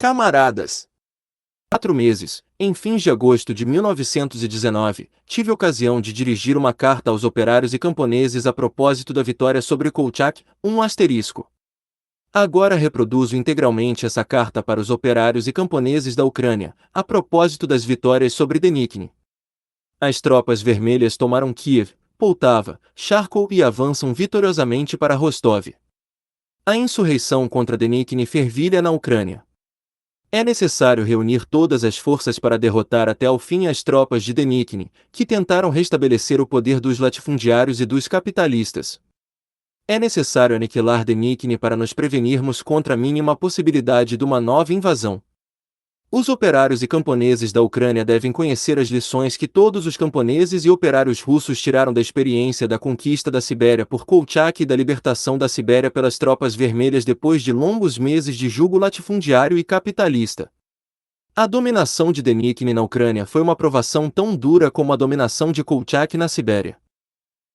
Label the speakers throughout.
Speaker 1: Camaradas! 4 meses, em fins de agosto de 1919, tive ocasião de dirigir uma carta aos operários e camponeses a propósito da vitória sobre Kolchak, um asterisco. Agora reproduzo integralmente essa carta para os operários e camponeses da Ucrânia, a propósito das vitórias sobre Denikhin. As tropas vermelhas tomaram Kiev, Poltava, Charkov e avançam vitoriosamente para Rostov. A insurreição contra Denikhin fervilha na Ucrânia. É necessário reunir todas as forças para derrotar até ao fim as tropas de Denikhin, que tentaram restabelecer o poder dos latifundiários e dos capitalistas. É necessário aniquilar Denikhin para nos prevenirmos contra a mínima possibilidade de uma nova invasão. Os operários e camponeses da Ucrânia devem conhecer as lições que todos os camponeses e operários russos tiraram da experiência da conquista da Sibéria por Kolchak e da libertação da Sibéria pelas tropas vermelhas depois de longos meses de jugo latifundiário e capitalista. A dominação de Denikhin na Ucrânia foi uma provação tão dura como a dominação de Kolchak na Sibéria.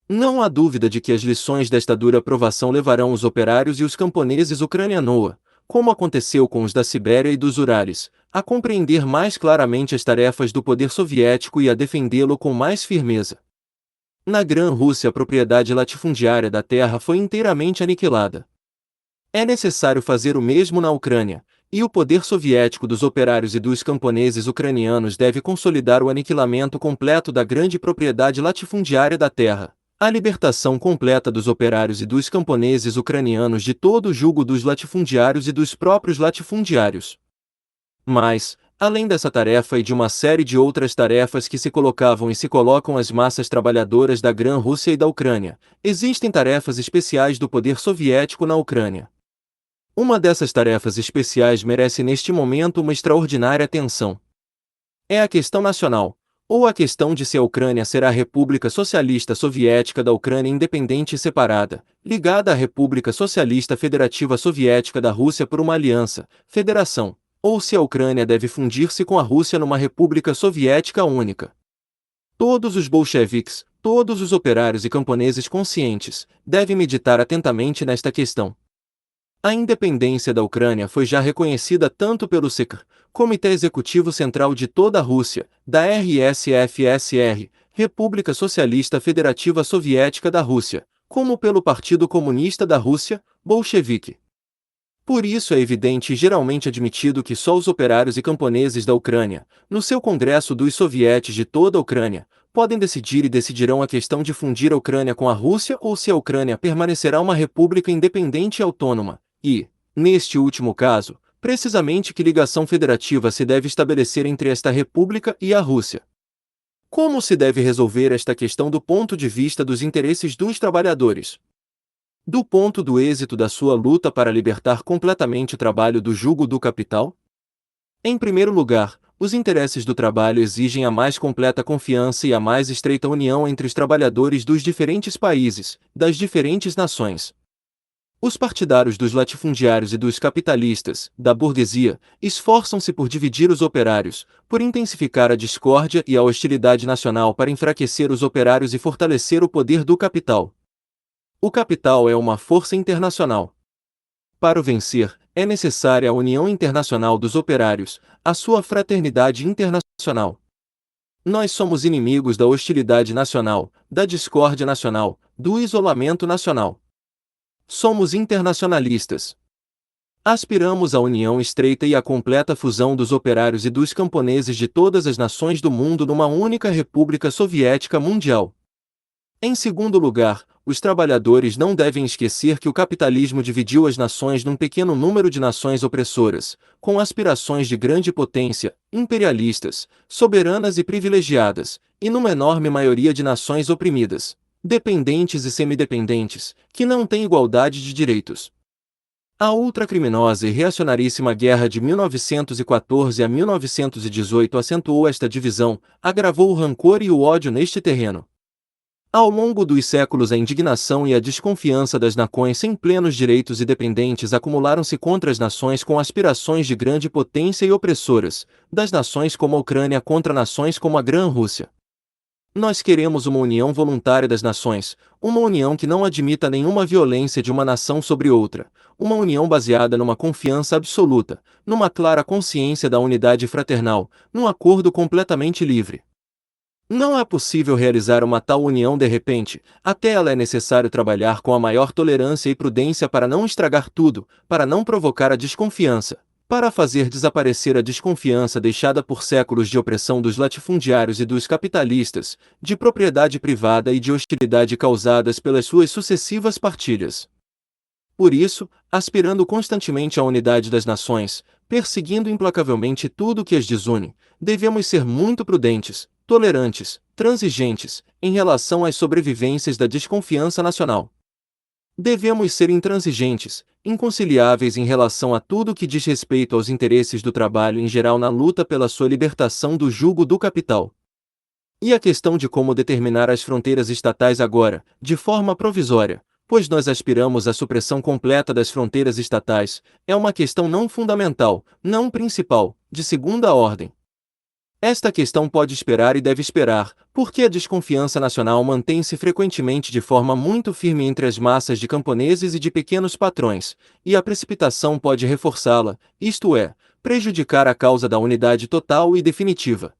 Speaker 1: Não há dúvida de que as lições desta dura provação levarão os operários e os camponeses ucranianos, como aconteceu com os da Sibéria e dos Urales, a compreender mais claramente as tarefas do poder soviético e a defendê-lo com mais firmeza. Na Grã-Rússia a propriedade latifundiária da terra foi inteiramente aniquilada. É necessário fazer o mesmo na Ucrânia, e o poder soviético dos operários e dos camponeses ucranianos deve consolidar o aniquilamento completo da grande propriedade latifundiária da terra, a libertação completa dos operários e dos camponeses ucranianos de todo o jugo dos latifundiários e dos próprios latifundiários. Mas, além dessa tarefa e de uma série de outras tarefas que se colocavam e se colocam às massas trabalhadoras da Grã-Rússia e da Ucrânia, existem tarefas especiais do poder soviético na Ucrânia. Uma dessas tarefas especiais merece neste momento uma extraordinária atenção. É a questão nacional, ou a questão de se a Ucrânia será a República Socialista Soviética da Ucrânia independente e separada, ligada à República Socialista Federativa Soviética da Rússia por uma aliança, federação, ou se a Ucrânia deve fundir-se com a Rússia numa República Soviética única. Todos os bolcheviques, todos os operários e camponeses conscientes, devem meditar atentamente nesta questão. A independência da Ucrânia foi já reconhecida tanto pelo CECR, Comitê Executivo Central de toda a Rússia, da RSFSR, República Socialista Federativa Soviética da Rússia, como pelo Partido Comunista da Rússia, bolchevique. Por isso é evidente e geralmente admitido que só os operários e camponeses da Ucrânia, no seu Congresso dos Sovietes de toda a Ucrânia, podem decidir e decidirão a questão de fundir a Ucrânia com a Rússia ou se a Ucrânia permanecerá uma república independente e autônoma, e, neste último caso, precisamente que ligação federativa se deve estabelecer entre esta república e a Rússia. Como se deve resolver esta questão do ponto de vista dos interesses dos trabalhadores? Do ponto do êxito da sua luta para libertar completamente o trabalho do jugo do capital? Em primeiro lugar, os interesses do trabalho exigem a mais completa confiança e a mais estreita união entre os trabalhadores dos diferentes países, das diferentes nações. Os partidários dos latifundiários e dos capitalistas, da burguesia, esforçam-se por dividir os operários, por intensificar a discórdia e a hostilidade nacional para enfraquecer os operários e fortalecer o poder do capital. O capital é uma força internacional. Para o vencer, é necessária a união internacional dos operários, a sua fraternidade internacional. Nós somos inimigos da hostilidade nacional, da discórdia nacional, do isolamento nacional. Somos internacionalistas. Aspiramos à união estreita e à completa fusão dos operários e dos camponeses de todas as nações do mundo numa única República Soviética Mundial. Em segundo lugar, os trabalhadores não devem esquecer que o capitalismo dividiu as nações num pequeno número de nações opressoras, com aspirações de grande potência, imperialistas, soberanas e privilegiadas, e numa enorme maioria de nações oprimidas, dependentes e semidependentes, que não têm igualdade de direitos. A ultracriminosa e reacionaríssima guerra de 1914 a 1918 acentuou esta divisão, agravou o rancor e o ódio neste terreno. Ao longo dos séculos a indignação e a desconfiança das nações sem plenos direitos e dependentes acumularam-se contra as nações com aspirações de grande potência e opressoras, das nações como a Ucrânia contra nações como a Grã-Rússia. Nós queremos uma união voluntária das nações, uma união que não admita nenhuma violência de uma nação sobre outra, uma união baseada numa confiança absoluta, numa clara consciência da unidade fraternal, num acordo completamente livre. Não é possível realizar uma tal união de repente, até ela é necessário trabalhar com a maior tolerância e prudência para não estragar tudo, para não provocar a desconfiança, para fazer desaparecer a desconfiança deixada por séculos de opressão dos latifundiários e dos capitalistas, de propriedade privada e de hostilidade causadas pelas suas sucessivas partilhas. Por isso, aspirando constantemente à unidade das nações, perseguindo implacavelmente tudo o que as desune, devemos ser muito prudentes, tolerantes, transigentes, em relação às sobrevivências da desconfiança nacional. Devemos ser intransigentes, inconciliáveis em relação a tudo que diz respeito aos interesses do trabalho em geral na luta pela sua libertação do jugo do capital. E a questão de como determinar as fronteiras estatais agora, de forma provisória, pois nós aspiramos à supressão completa das fronteiras estatais, é uma questão não fundamental, não principal, de segunda ordem. Esta questão pode esperar e deve esperar, porque a desconfiança nacional mantém-se frequentemente de forma muito firme entre as massas de camponeses e de pequenos patrões, e a precipitação pode reforçá-la, isto é, prejudicar a causa da unidade total e definitiva.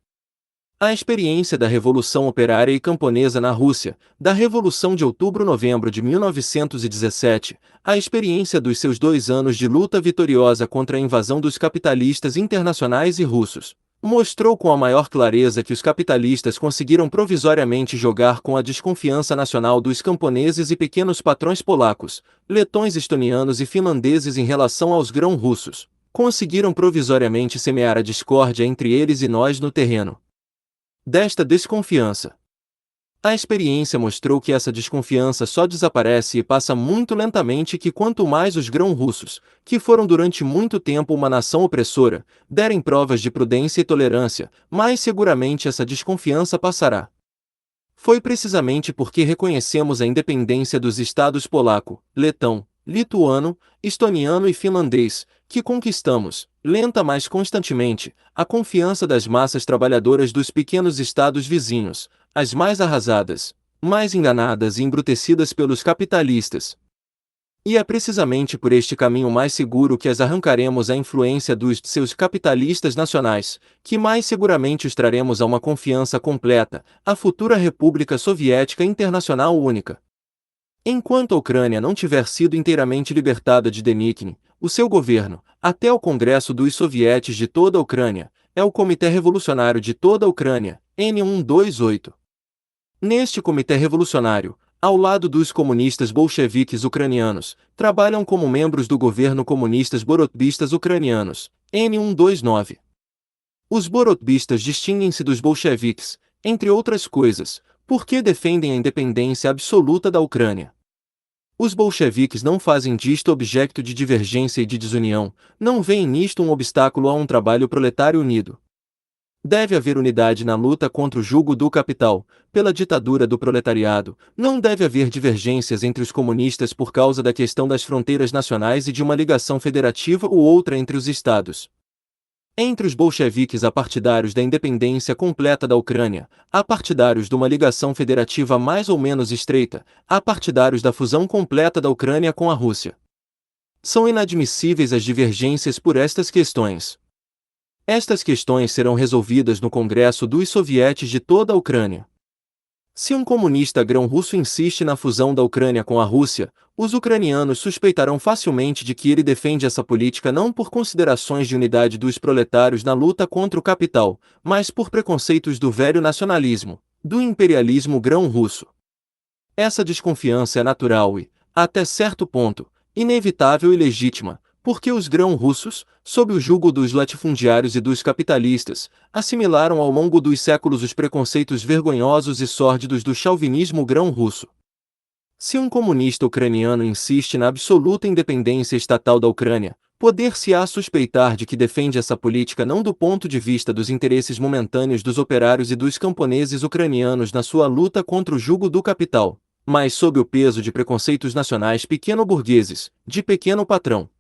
Speaker 1: A experiência da Revolução Operária e Camponesa na Rússia, da Revolução de Outubro-Novembro de 1917, a experiência dos seus 2 anos de luta vitoriosa contra a invasão dos capitalistas internacionais e russos, mostrou com a maior clareza que os capitalistas conseguiram provisoriamente jogar com a desconfiança nacional dos camponeses e pequenos patrões polacos, letões, estonianos e finlandeses em relação aos grão-russos. Conseguiram provisoriamente semear a discórdia entre eles e nós no terreno desta desconfiança. A experiência mostrou que essa desconfiança só desaparece e passa muito lentamente, que quanto mais os grão-russos, que foram durante muito tempo uma nação opressora, derem provas de prudência e tolerância, mais seguramente essa desconfiança passará. Foi precisamente porque reconhecemos a independência dos estados polaco, letão, lituano, estoniano e finlandês, que conquistamos, lenta mas constantemente, a confiança das massas trabalhadoras dos pequenos estados vizinhos, as mais arrasadas, mais enganadas e embrutecidas pelos capitalistas. E é precisamente por este caminho mais seguro que as arrancaremos à influência dos seus capitalistas nacionais, que mais seguramente os traremos a uma confiança completa, a futura República Soviética Internacional Única. Enquanto a Ucrânia não tiver sido inteiramente libertada de Denikin, o seu governo, até o Congresso dos Sovietes de toda a Ucrânia, é o Comitê Revolucionário de toda a Ucrânia, N128. Neste Comitê Revolucionário, ao lado dos comunistas bolcheviques ucranianos, trabalham como membros do governo comunistas borotbistas ucranianos, N129. Os borotbistas distinguem-se dos bolcheviques, entre outras coisas, porque defendem a independência absoluta da Ucrânia. Os bolcheviques não fazem disto objeto de divergência e de desunião, não veem nisto um obstáculo a um trabalho proletário unido. Deve haver unidade na luta contra o jugo do capital, pela ditadura do proletariado, não deve haver divergências entre os comunistas por causa da questão das fronteiras nacionais e de uma ligação federativa ou outra entre os estados. Entre os bolcheviques há partidários da independência completa da Ucrânia, há partidários de uma ligação federativa mais ou menos estreita, há partidários da fusão completa da Ucrânia com a Rússia. São inadmissíveis as divergências por estas questões. Estas questões serão resolvidas no Congresso dos Sovietes de toda a Ucrânia. Se um comunista grão-russo insiste na fusão da Ucrânia com a Rússia, os ucranianos suspeitarão facilmente de que ele defende essa política não por considerações de unidade dos proletários na luta contra o capital, mas por preconceitos do velho nacionalismo, do imperialismo grão-russo. Essa desconfiança é natural e, até certo ponto, inevitável e legítima, porque os grão-russos, sob o jugo dos latifundiários e dos capitalistas, assimilaram ao longo dos séculos os preconceitos vergonhosos e sórdidos do chauvinismo grão-russo. Se um comunista ucraniano insiste na absoluta independência estatal da Ucrânia, poder-se-á suspeitar de que defende essa política não do ponto de vista dos interesses momentâneos dos operários e dos camponeses ucranianos na sua luta contra o jugo do capital, mas sob o peso de preconceitos nacionais pequeno-burgueses, de pequeno patrão.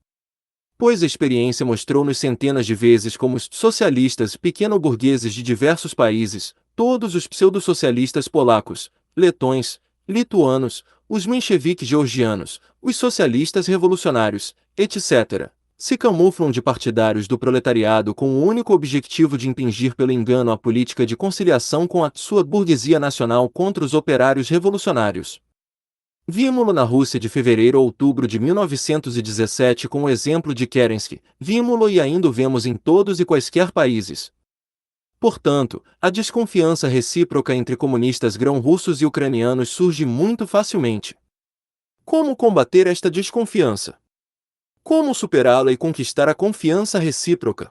Speaker 1: Pois a experiência mostrou-nos centenas de vezes como os socialistas pequeno-burgueses de diversos países, todos os pseudo-socialistas polacos, letões, lituanos, os mencheviques georgianos, os socialistas revolucionários, etc., se camuflam de partidários do proletariado com o único objetivo de impingir pelo engano a política de conciliação com a sua burguesia nacional contra os operários revolucionários. Vimos-lo na Rússia de fevereiro a outubro de 1917 com o exemplo de Kerensky, vimos-lo e ainda o vemos em todos e quaisquer países. Portanto, a desconfiança recíproca entre comunistas grão-russos e ucranianos surge muito facilmente. Como combater esta desconfiança? Como superá-la e conquistar a confiança recíproca?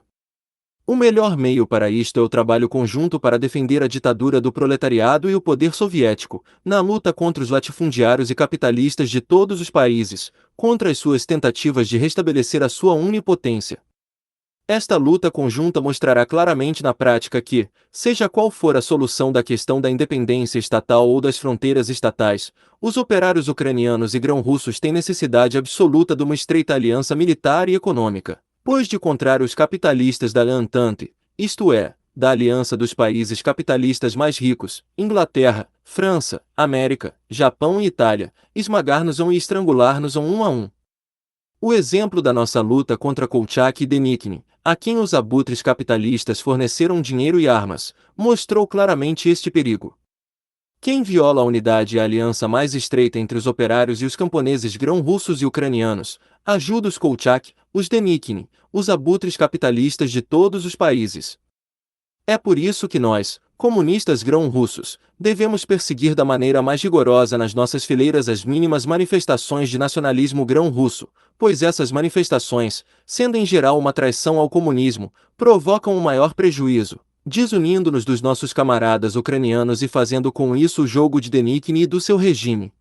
Speaker 1: O melhor meio para isto é o trabalho conjunto para defender a ditadura do proletariado e o poder soviético, na luta contra os latifundiários e capitalistas de todos os países, contra as suas tentativas de restabelecer a sua onipotência. Esta luta conjunta mostrará claramente na prática que, seja qual for a solução da questão da independência estatal ou das fronteiras estatais, os operários ucranianos e grão-russos têm necessidade absoluta de uma estreita aliança militar e econômica, pois de contrário os capitalistas da Entente, isto é, da aliança dos países capitalistas mais ricos, Inglaterra, França, América, Japão e Itália, esmagar-nos-ão e estrangular-nos-ão um a um. O exemplo da nossa luta contra Kolchak e Denikin, a quem os abutres capitalistas forneceram dinheiro e armas, mostrou claramente este perigo. Quem viola a unidade e a aliança mais estreita entre os operários e os camponeses grão-russos e ucranianos, ajuda os Kolchak, os Denikin, os abutres capitalistas de todos os países. É por isso que nós, comunistas grão-russos, devemos perseguir da maneira mais rigorosa nas nossas fileiras as mínimas manifestações de nacionalismo grão-russo, pois essas manifestações, sendo em geral uma traição ao comunismo, provocam o maior prejuízo, desunindo-nos dos nossos camaradas ucranianos e fazendo com isso o jogo de Denikin e do seu regime.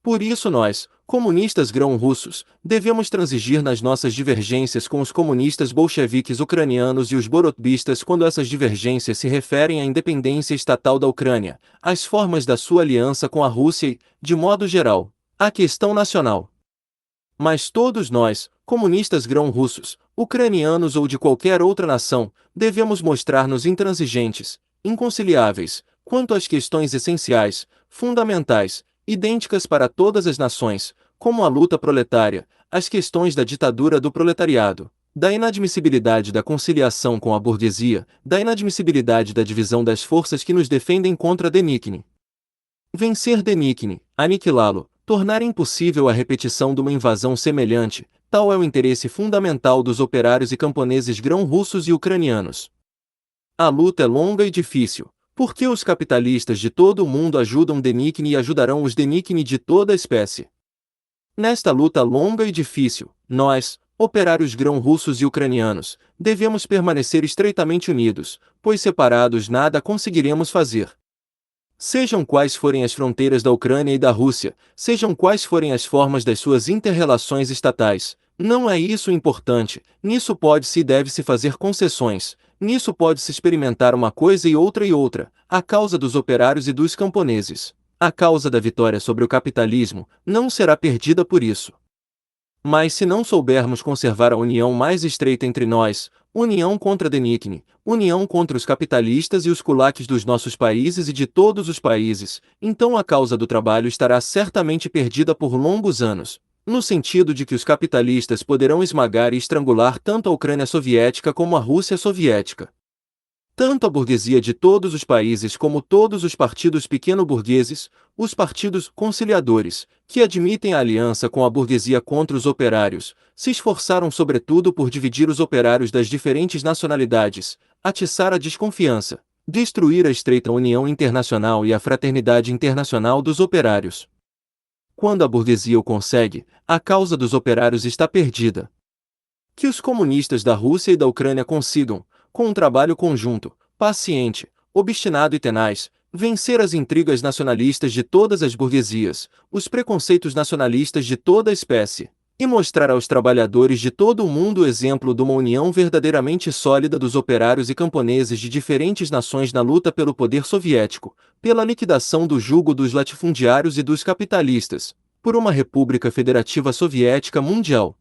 Speaker 1: Por isso nós, comunistas grão-russos, devemos transigir nas nossas divergências com os comunistas bolcheviques ucranianos e os borotbistas quando essas divergências se referem à independência estatal da Ucrânia, às formas da sua aliança com a Rússia e, de modo geral, à questão nacional. Mas todos nós, comunistas grão-russos, ucranianos ou de qualquer outra nação, devemos mostrar-nos intransigentes, inconciliáveis, quanto às questões essenciais, fundamentais, idênticas para todas as nações, como a luta proletária, as questões da ditadura do proletariado, da inadmissibilidade da conciliação com a burguesia, da inadmissibilidade da divisão das forças que nos defendem contra Denikin. Vencer Denikin, aniquilá-lo, tornar impossível a repetição de uma invasão semelhante, tal é o interesse fundamental dos operários e camponeses grão-russos e ucranianos. A luta é longa e difícil, porque os capitalistas de todo o mundo ajudam Denikin e ajudarão os Denikin de toda a espécie. Nesta luta longa e difícil, nós, operários grão-russos e ucranianos, devemos permanecer estreitamente unidos, pois separados nada conseguiremos fazer. Sejam quais forem as fronteiras da Ucrânia e da Rússia, sejam quais forem as formas das suas inter-relações estatais, não é isso importante, nisso pode-se e deve-se fazer concessões, nisso pode-se experimentar uma coisa e outra, a causa dos operários e dos camponeses, a causa da vitória sobre o capitalismo, não será perdida por isso. Mas se não soubermos conservar a união mais estreita entre nós, união contra Denikin, união contra os capitalistas e os kulaks dos nossos países e de todos os países, então a causa do trabalho estará certamente perdida por longos anos, no sentido de que os capitalistas poderão esmagar e estrangular tanto a Ucrânia soviética como a Rússia soviética. Tanto a burguesia de todos os países como todos os partidos pequeno-burgueses, os partidos conciliadores, que admitem a aliança com a burguesia contra os operários, se esforçaram sobretudo por dividir os operários das diferentes nacionalidades, atiçar a desconfiança, destruir a estreita união internacional e a fraternidade internacional dos operários. Quando a burguesia o consegue, a causa dos operários está perdida. Que os comunistas da Rússia e da Ucrânia consigam, com um trabalho conjunto, paciente, obstinado e tenaz, vencer as intrigas nacionalistas de todas as burguesias, os preconceitos nacionalistas de toda a espécie, e mostrar aos trabalhadores de todo o mundo o exemplo de uma união verdadeiramente sólida dos operários e camponeses de diferentes nações na luta pelo poder soviético, pela liquidação do jugo dos latifundiários e dos capitalistas, por uma república federativa soviética mundial.